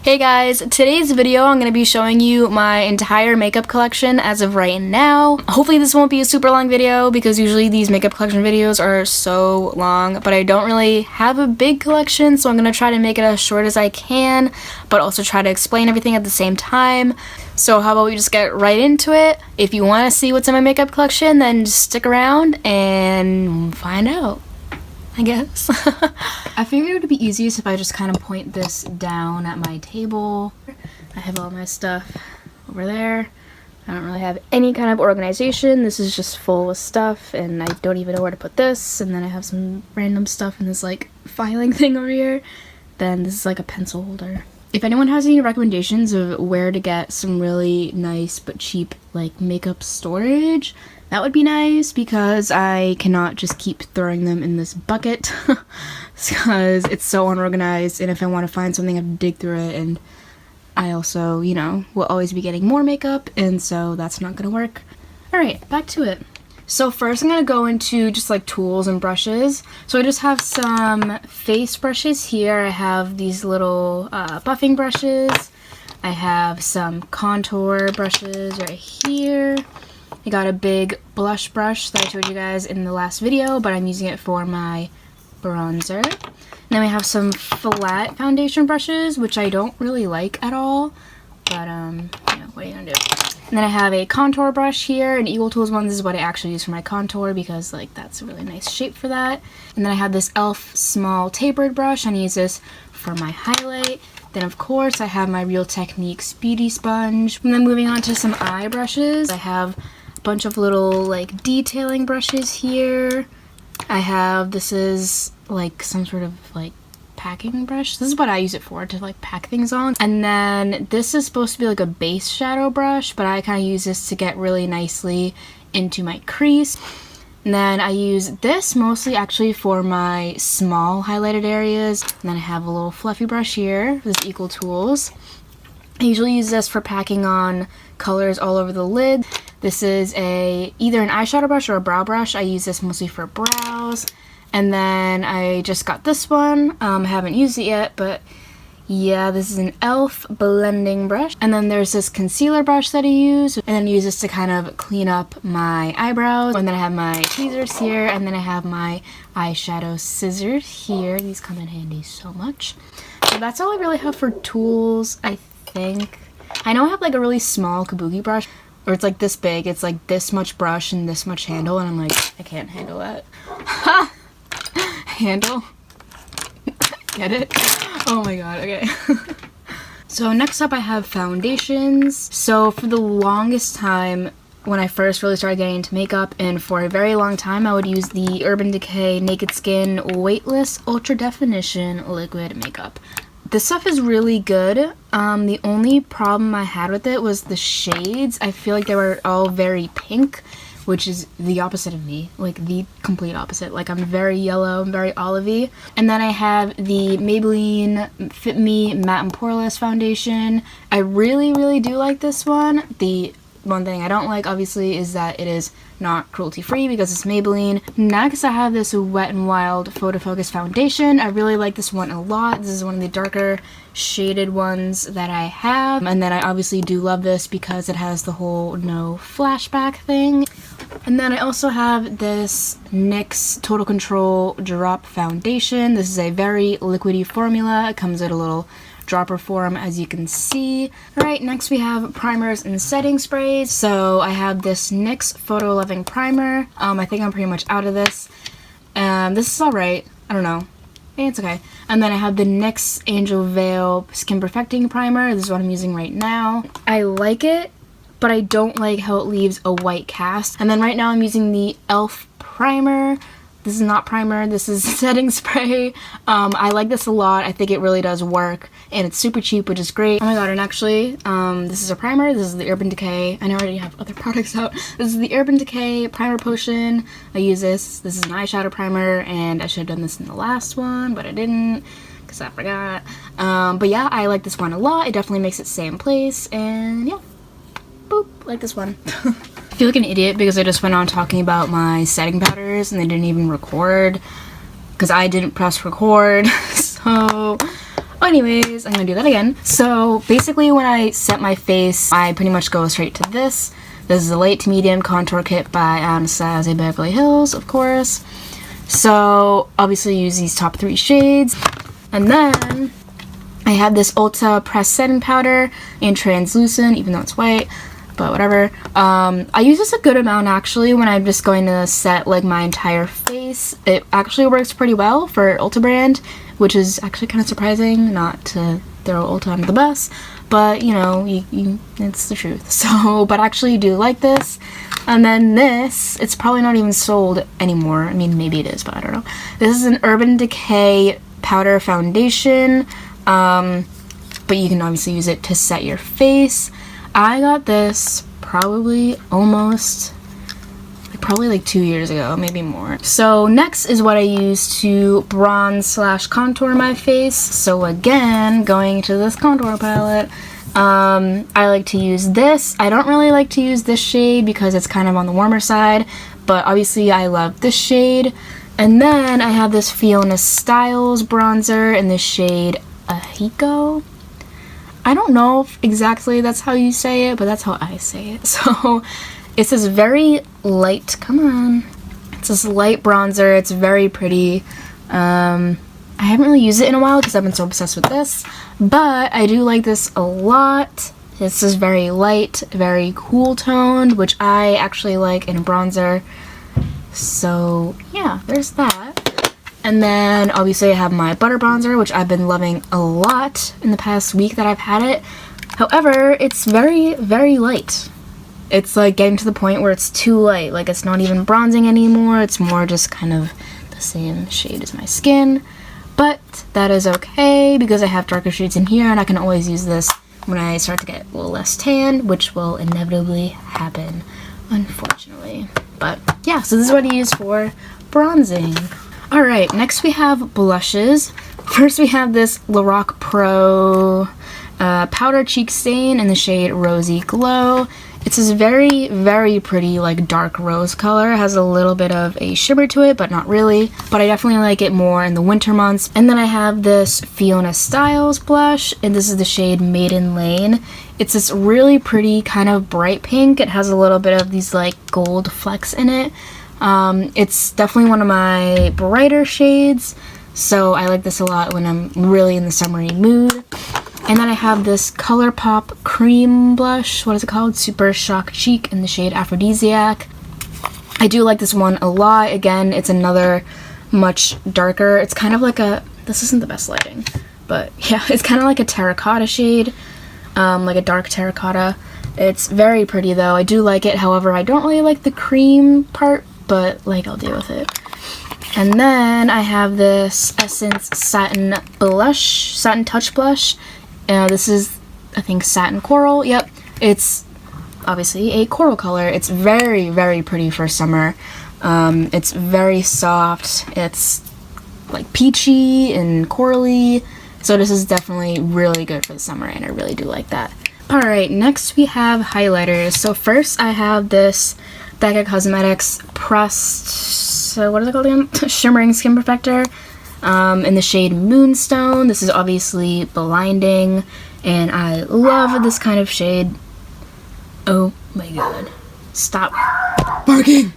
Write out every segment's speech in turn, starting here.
Hey guys, today's video I'm going to be showing you my entire makeup collection as of right now. Hopefully this won't be a super long video because usually these makeup collection videos are so long, but I don't really have a big collection, so I'm going to try to make it as short as I can, but also try to explain everything at the same time. So how about we just get right into it? If you want to see what's in my makeup collection, then just stick around and find out, I guess. I figured it would be easiest if I just kind of point this down at my table. I have all my stuff over there. I don't really have any kind of organization. This is just full of stuff and I don't even know where to put this. And then I have some random stuff in this like filing thing over here. Then this is like a pencil holder. If anyone has any recommendations of where to get some really nice but cheap like makeup storage, that would be nice because I cannot just keep throwing them in this bucket because it's so unorganized, and if I want to find something I have to dig through it, and I also, you know, will always be getting more makeup, and so that's not going to work. Alright, back to it. So first I'm going to go into just like tools and brushes. So I just have some face brushes here. I have these little buffing brushes. I have some contour brushes right here. I got a big blush brush that I showed you guys in the last video, but I'm using it for my bronzer. And then we have some flat foundation brushes, which I don't really like at all, but you know, what are you gonna do? And then I have a contour brush here, an Eagle Tools one. This is what I actually use for my contour because like that's a really nice shape for that. And then I have this e.l.f. small tapered brush. I use this for my highlight. Then of course I have my Real Techniques beauty sponge. And then moving on to some eye brushes, I have a bunch of little like detailing brushes here. I have, this is like some sort of like packing brush. This is what I use it for, to like pack things on. And then this is supposed to be like a base shadow brush, but I kind of use this to get really nicely into my crease. And then I use this mostly actually for my small highlighted areas. And then I have a little fluffy brush here, this Eagle Tools. I usually use this for packing on colors all over the lid. This is either an eyeshadow brush or a brow brush. I use this mostly for brows. And then I just got this one. I haven't used it yet, but yeah, this is an e.l.f. blending brush. And then there's this concealer brush that I use. And then I use this to kind of clean up my eyebrows. And then I have my tweezers here. And then I have my eyeshadow scissors here. These come in handy so much. So that's all I really have for tools, I think. I know I have like a really small kabuki brush, or it's like this big. It's like this much brush and this much handle, and I'm like, I can't handle that. Ha! Handle? Get it? Oh my god, okay. So next up I have foundations. So for the longest time, when I first really started getting into makeup, and for a very long time, I would use the Urban Decay Naked Skin Weightless Ultra Definition Liquid Makeup. This stuff is really good. The only problem I had with it was the shades. I feel like they were all very pink, which is the opposite of me, like the complete opposite. Like I'm very yellow, I'm very olivey. And then I have the Maybelline Fit Me Matte and Poreless Foundation. I really, really do like this one. The one thing I don't like, obviously, is that it is not cruelty-free because it's Maybelline. Next, I have this Wet n Wild Photo Focus Foundation. I really like this one a lot. This is one of the darker shaded ones that I have. And then I obviously do love this because it has the whole no flashback thing. And then I also have this NYX Total Control Drop Foundation. This is a very liquidy formula. It comes in a little dropper form, as you can see. Alright, next we have primers and setting sprays. So I have this NYX Photo Loving Primer. I think I'm pretty much out of this. This is alright. I don't know. It's okay. And then I have the NYX Angel Veil Skin Perfecting Primer. This is what I'm using right now. I like it, but I don't like how it leaves a white cast. And then right now I'm using the e.l.f. primer. This is not primer, this is setting spray. I like this a lot. I think it really does work, and it's super cheap, which is great. Oh my god, and actually, this is a primer. This is the Urban Decay. I know I already have other products out. This is the Urban Decay Primer Potion. I use this. This is an eyeshadow primer, and I should have done this in the last one, but I didn't because I forgot. But yeah, I like this one a lot. It definitely makes it stay in place, and yeah. Boop, like this one. I feel like an idiot because I just went on talking about my setting powders and they didn't even record because I didn't press record. So Anyways, I'm gonna do that again. So basically when I set my face, I pretty much go straight to this. This is a light to medium contour kit by Anastasia Beverly Hills, of course. So obviously use these top 3 shades. And then I have this Ulta pressed setting powder in translucent, even though it's white, but whatever. I use this a good amount actually when I'm just going to set like my entire face. It actually works pretty well for Ulta brand, which is actually kind of surprising, not to throw Ulta under the bus, but you know, it's the truth. So, but I actually do like this. And then this, it's probably not even sold anymore. I mean, maybe it is, but I don't know. This is an Urban Decay powder foundation, but you can obviously use it to set your face. I got this probably like 2 years ago, maybe more. So next is what I use to bronze / contour my face. So again, going to this contour palette, I like to use this. I don't really like to use this shade because it's kind of on the warmer side, but obviously I love this shade. And then I have this Fiona Styles bronzer in the shade Ahiko. I don't know if exactly that's how you say it, but that's how I say it. So it's this very light, come on, it's this light bronzer. It's very pretty. I haven't really used it in a while because I've been so obsessed with this, but I do like this a lot. This is very light, very cool toned, which I actually like in a bronzer. So yeah, there's that. And then obviously I have my butter bronzer, which I've been loving a lot in the past week that I've had it. However, it's very, very light. It's like getting to the point where it's too light. Like it's not even bronzing anymore. It's more just kind of the same shade as my skin. But that is okay because I have darker shades in here and I can always use this when I start to get a little less tan, which will inevitably happen, unfortunately. But yeah, so this is what I use for bronzing. Alright, next we have blushes. First we have this Lorac Pro powder cheek stain in the shade Rosy Glow. It's this very, very pretty like dark rose color. It has a little bit of a shimmer to it, but not really. But I definitely like it more in the winter months. And then I have this Fiona Styles blush, and this is the shade Maiden Lane. It's this really pretty kind of bright pink. It has a little bit of these like gold flecks in it. It's definitely one of my brighter shades, so I like this a lot when I'm really in the summery mood. And then I have this ColourPop cream blush. What is it called? Super Shock Cheek in the shade Aphrodisiac. I do like this one a lot. Again, it's another much darker. It's kind of like a, this isn't the best lighting, but yeah, it's kind of like a terracotta shade, like a dark terracotta. It's very pretty though. I do like it. However, I don't really like the cream part, but like I'll deal with it. And then I have this Essence Satin Blush, Satin Touch Blush. This is, I think, Satin Coral. Yep, it's obviously a coral color. It's very, very pretty for summer. It's very soft. It's like peachy and corally. So this is definitely really good for the summer, and I really do like that. Alright, next we have highlighters. So first I have this Becca Cosmetics pressed, what is it called again? Shimmering Skin Perfector in the shade Moonstone. This is obviously blinding, and I love this kind of shade. Oh my god. Stop barking!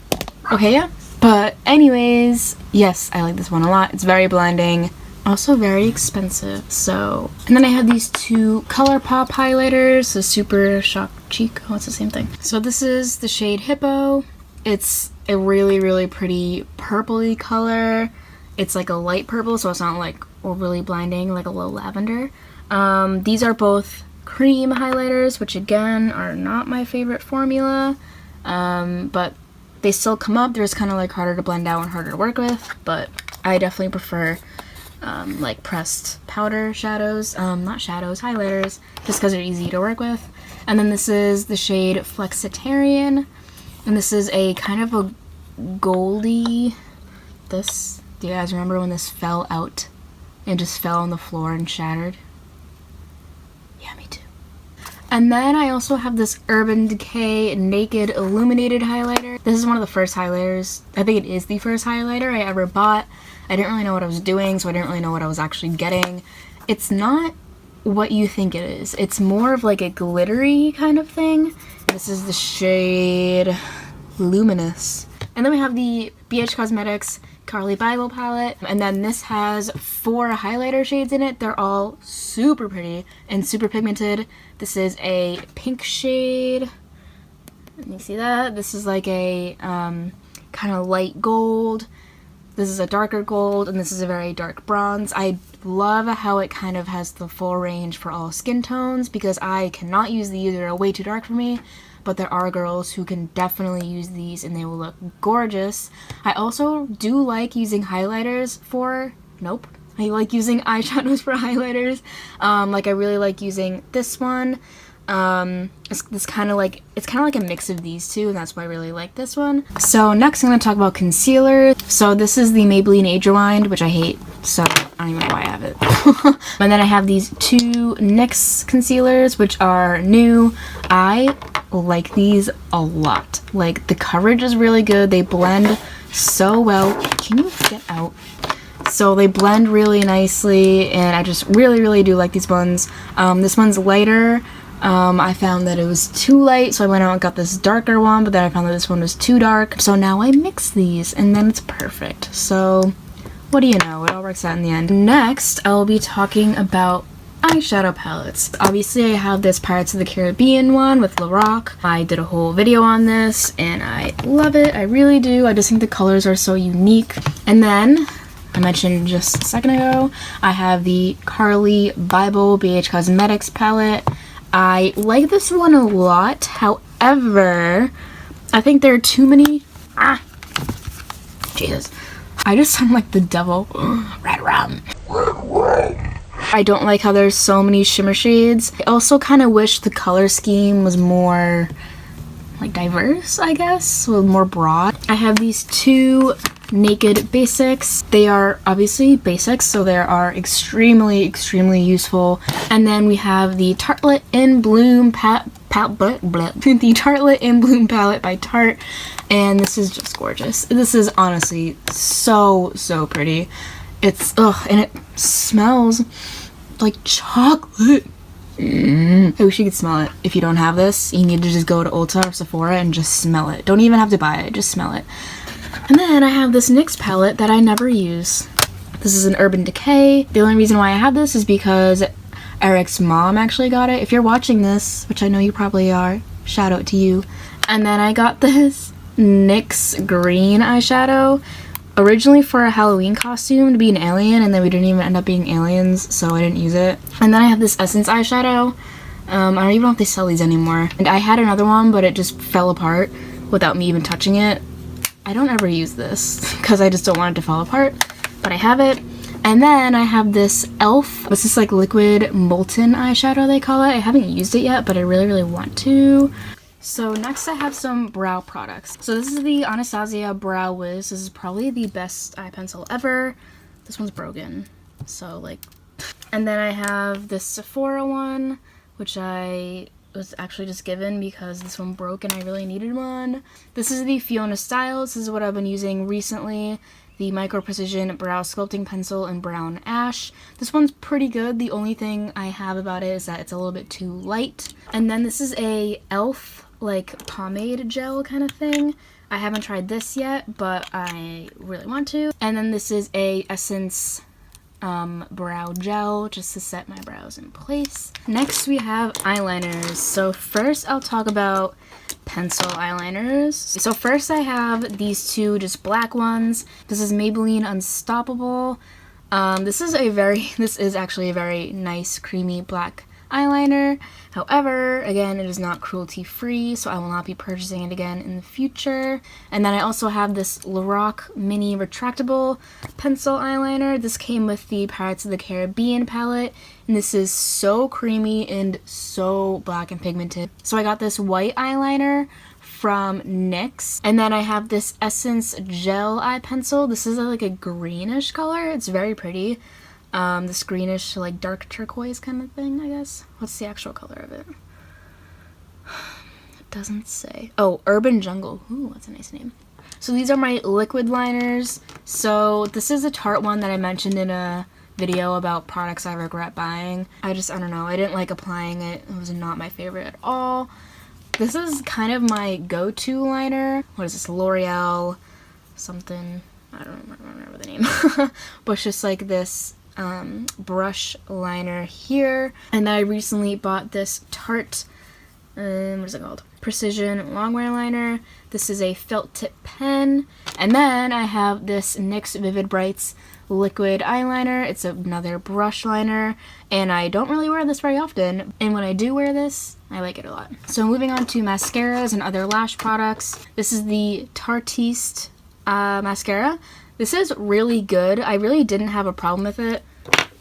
Okay, yeah. But anyways, yes, I like this one a lot. It's very blinding. Also very expensive. So, and then I have these two ColourPop highlighters, the Super Shock Cheek. Oh, it's the same thing. So this is the shade Hippo. It's a really, really pretty purpley color. It's like a light purple, so it's not like overly blinding, like a low lavender. These are both cream highlighters, which again are not my favorite formula, but they still come up. They're just kind of like harder to blend out and harder to work with, but I definitely prefer like pressed powder shadows, not shadows, highlighters, just because they're easy to work with. And then this is the shade Flexitarian, and this is a kind of a goldy, do you guys remember when this fell out and just fell on the floor and shattered? Yeah, me too. And then I also have this Urban Decay Naked Illuminated Highlighter. This is one of the first highlighters, I think it is the first highlighter I ever bought. I didn't really know what I was doing, so I didn't really know what I was actually getting. it's not what you think it is. It's more of like a glittery kind of thing. This is the shade Luminous. And then we have the BH Cosmetics Carly Bible palette, and then this has 4 highlighter shades in it. They're all super pretty and super pigmented. This is a pink shade. You see that? This is like a kind of light gold. This is a darker gold, and this is a very dark bronze. I love how it kind of has the full range for all skin tones, because I cannot use these. They're way too dark for me, but there are girls who can definitely use these and they will look gorgeous. I also do like using highlighters for, I like using eyeshadows for highlighters. Like I really like using this one. It's kind of like a mix of these two, and that's why I really like this one. So next I'm going to talk about concealer. So this is the Maybelline Age Rewind, which I hate, so I don't even know why I have it. And then I have these 2 NYX concealers, which are new. I like these a lot. Like, the coverage is really good. They blend so well. Can you get out? So they blend really nicely, and I just really do like these ones. This one's lighter. I found that it was too light, so I went out and got this darker one, but then I found that this one was too dark. So now I mix these, and then it's perfect. So what do you know? It all works out in the end. Next, I'll be talking about eyeshadow palettes. Obviously, I have this Pirates of the Caribbean one with Lorac. I did a whole video on this, and I love it. I really do. I just think the colors are so unique. And then, I mentioned just a second ago, I have the Carly Bible BH Cosmetics palette. I like this one a lot. However, I think there are too many. Jesus. I just sound like the devil. Red rum. I don't like how there's so many shimmer shades. I also kind of wish the color scheme was more like diverse, I guess, with more broad. I have these 2 Naked Basics. They are obviously basics, so they are extremely useful. And then we have the Tartelette in Bloom the Tartelette in Bloom palette by Tarte, and this is just gorgeous. This is honestly so pretty. It's and it smells like chocolate. I wish you could smell it. If you don't have this, you need to just go to Ulta or Sephora and just smell it. Don't even have to buy it, just smell it. And then I have this NYX palette that I never use. This is an Urban Decay. The only reason why I have this is because Eric's mom actually got it. If you're watching this, which I know you probably are, shout out to you. And then I got this NYX green eyeshadow, originally for a Halloween costume to be an alien, and then we didn't even end up being aliens, so I didn't use it. And then I have this Essence eyeshadow. I don't even know if they sell these anymore. And I had another one, but it just fell apart without me even touching it. I don't ever use this because I just don't want it to fall apart, but I have it. And then I have this e.l.f. This is like liquid molten eyeshadow, they call it. I haven't used it yet, but I really want to. So next I have some brow products. So this is the Anastasia Brow Wiz. This is probably the best eye pencil ever. This one's broken, so like. And then I have this Sephora one, which I was actually just given because this one broke and I really needed one. This is the Fiona Styles. This is what I've been using recently. The Micro Precision Brow Sculpting Pencil in Brown Ash. This one's pretty good. The only thing I have about it is that it's a little bit too light. And then this is a e.l.f. like pomade gel kind of thing. I haven't tried this yet, but I really want to. And then this is a Essence brow gel just to set my brows in place. Next we have eyeliners. So first I'll talk about pencil eyeliners. So first I have these 2 just black ones. This is Maybelline Unstoppable. This is actually a very nice creamy black eyeliner. However, again, it is not cruelty free, so I will not be purchasing it again in the future. And then I also have this Lorac mini retractable pencil eyeliner. This came with the Pirates of the Caribbean palette, and this is so creamy and so black and pigmented. So I got this white eyeliner from NYX, and then I have this Essence gel eye pencil. This is like a greenish color. It's very pretty. This greenish, like dark turquoise kind of thing, I guess. What's the actual color of it? It doesn't say. Oh, Urban Jungle. Ooh, that's a nice name. So these are my liquid liners. So this is a Tarte one that I mentioned in a video about products I regret buying. I don't know, I didn't like applying it. It was not my favorite at all. This is kind of my go-to liner. What is this? L'Oreal something. I don't remember the name. But it's just like this brush liner here. And I recently bought this Tarte, what is it called? Precision Longwear liner. This is a felt tip pen. And then I have this NYX Vivid Brights liquid eyeliner. It's another brush liner, and I don't really wear this very often, and when I do wear this, I like it a lot. So moving on to mascaras and other lash products. This is the Tartiste mascara. This is really good. I really didn't have a problem with it.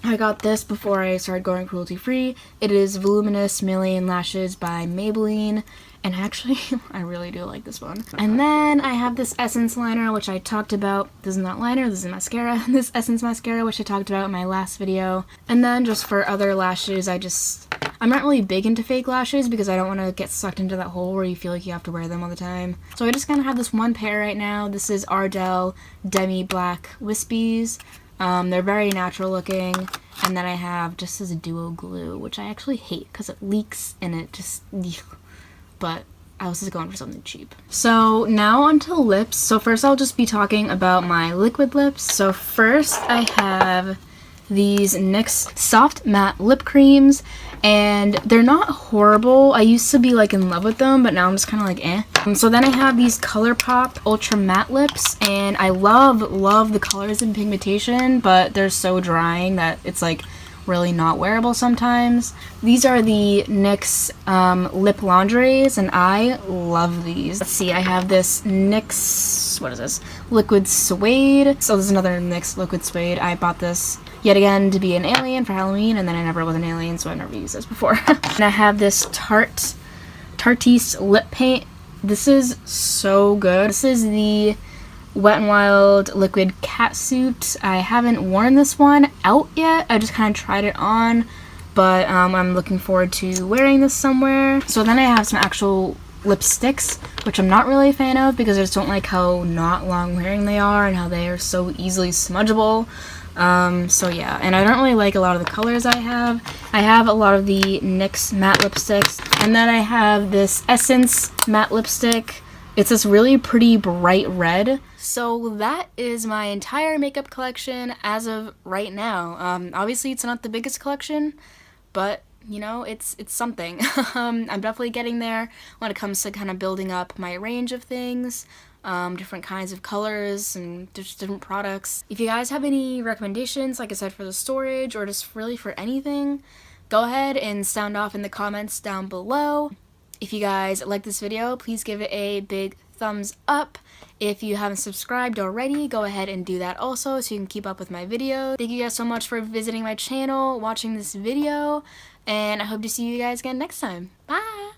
I got this before I started going cruelty free. It is Voluminous Million Lashes by Maybelline. And actually, I really do like this one. And then I have this Essence liner, which I talked about. This is not liner, this is mascara. This Essence mascara, which I talked about in my last video. And then just for other lashes, I'm not really big into fake lashes because I don't want to get sucked into that hole where you feel like you have to wear them all the time. So I just kind of have this one pair right now. This is Ardell Demi Black Wispies. They're very natural looking. And then I have just this duo glue, which I actually hate because it leaks and it just... But I was just going for something cheap. So now onto lips. So first I'll just be talking about my liquid lips. So first I have these NYX Soft Matte Lip Creams, and they're not horrible. I used to be like in love with them, but now I'm just kind of like eh. So then I have these ColourPop Ultra Matte Lips, and I love the colors and pigmentation, but they're so drying that it's like really not wearable sometimes. These are the NYX Lip Lingeries, and I love these. Let's see, I have this NYX, what is this? Liquid Suede. So this is another NYX Liquid Suede. I bought this yet again to be an alien for Halloween, and then I never was an alien, so I've never used this before. And I have this Tartiste Lip Paint. This is so good. This is the Wet n Wild Liquid Catsuit. I haven't worn this one out yet. I just kind of tried it on, but I'm looking forward to wearing this somewhere. So then I have some actual lipsticks, which I'm not really a fan of because I just don't like how not long wearing they are and how they are so easily smudgeable. So yeah, and I don't really like a lot of the colors I have. I have a lot of the NYX matte lipsticks, and then I have this Essence matte lipstick. It's this really pretty bright red. So that is my entire makeup collection as of right now. Obviously it's not the biggest collection, but you know, it's something. I'm definitely getting there when it comes to kind of building up my range of things, different kinds of colors and just different products. If you guys have any recommendations, like I said, for the storage or just really for anything, go ahead and sound off in the comments down below. If you guys like this video, please give it a big thumbs up. If you haven't subscribed already, go ahead and do that also so you can keep up with my videos. Thank you guys so much for visiting my channel, watching this video, and I hope to see you guys again next time. Bye!